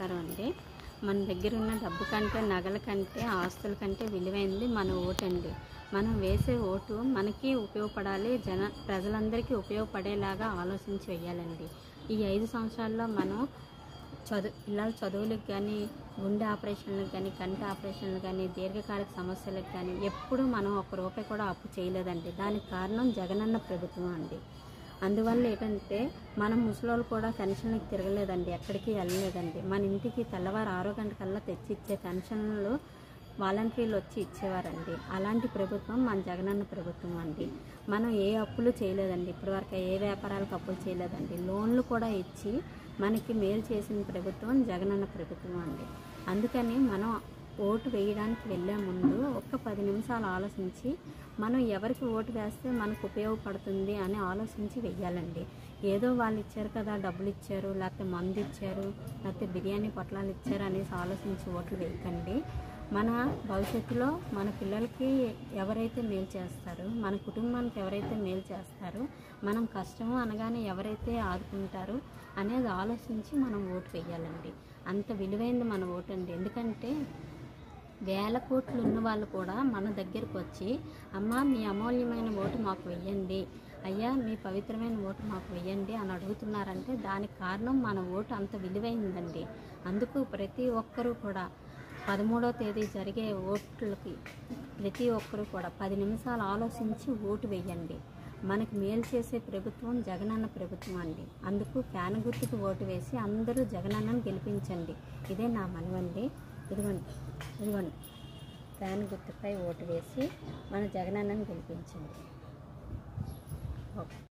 నమస్కారం అండి. మన దగ్గర ఉన్న డబ్బు కంటే, నగల కంటే, ఆస్తుల కంటే విలువైంది మన ఓటు అండి. మనం వేసే ఓటు మనకి ఉపయోగపడాలి, ప్రజలందరికీ ఉపయోగపడేలాగా ఆలోచించి వేయాలండి. ఈ 5 సంవత్సరాల్లో మనం పిల్లల చదువులకు కానీ, గుండె ఆపరేషన్లకు కానీ, కంటి ఆపరేషన్లకు కానీ, దీర్ఘకాలిక సమస్యలకు కానీ ఎప్పుడు మనం ఒక్క రూపాయి కూడా అప్పు చేయలేదండి. దానికి కారణం జగనన్న ప్రభుత్వం అండి. అందువల్ల ఏంటంటే మనం ముసలోళ్ళు కూడా పెన్షన్కి తిరగలేదండి, ఎక్కడికి వెళ్ళలేదండి. మన ఇంటికి తెల్లవారు 6 గంటకల్లా తెచ్చి ఇచ్చే పెన్షన్లు వాలంటీర్లు వచ్చి ఇచ్చేవారండి. అలాంటి ప్రభుత్వం మన జగనన్న ప్రభుత్వం అండి. మనం ఏ అప్పులు చేయలేదండి, ఇప్పటివరకు ఏ వ్యాపారాలకు అప్పులు చేయలేదండి. లోన్లు కూడా ఇచ్చి మనకి మేలు చేసిన ప్రభుత్వం జగనన్న ప్రభుత్వం అండి. అందుకని మనం ఓటు వేయడానికి వెళ్ళే ముందు ఒక్క 10 నిమిషాలు ఆలోచించి మనం ఎవరికి ఓటు వేస్తే మనకు ఉపయోగపడుతుంది అని ఆలోచించి వెయ్యాలండి. ఏదో వాళ్ళు ఇచ్చారు కదా, డబ్బులు ఇచ్చారు, లేకపోతే మందు ఇచ్చారు, లేకపోతే బిర్యానీ పొట్లాలు ఇచ్చారు అనేసి ఆలోచించి ఓట్లు వేయకండి. మన భవిష్యత్తులో మన పిల్లలకి ఎవరైతే మేలు చేస్తారో, మన కుటుంబానికి ఎవరైతే మేలు చేస్తారో, మనం కష్టము అనగానే ఎవరైతే ఆదుకుంటారో అనేది ఆలోచించి మనం ఓటు వేయాలండి. అంత విలువైంది మన ఓటు అండి. ఎందుకంటే వేల కోట్లు ఉన్న వాళ్ళు కూడా మన దగ్గరకు వచ్చి, అమ్మ మీ అమూల్యమైన ఓటు మాకు వెయ్యండి, అయ్యా మీ పవిత్రమైన ఓటు మాకు వెయ్యండి అని అడుగుతున్నారంటే దానికి కారణం మన ఓటు అంత విలువైందండి. అందుకు ప్రతి ఒక్కరూ కూడా 13వ తేదీ జరిగే ఓట్లకి ప్రతి ఒక్కరూ కూడా 10 నిమిషాలు ఆలోచించి ఓటు వేయండి. మనకి మేలు చేసే ప్రభుత్వం జగనన్న ప్రభుత్వం అండి. అందుకు ఫ్యాన్ గుర్తుకు ఓటు వేసి అందరూ జగనన్నను గెలిపించండి. ఇదే నా మనవండి. ఇదిగోండి ఫ్యాన్ గుర్తుపై ఓటు వేసి మన జగనన్నను గెలిపించండి. ఓకే.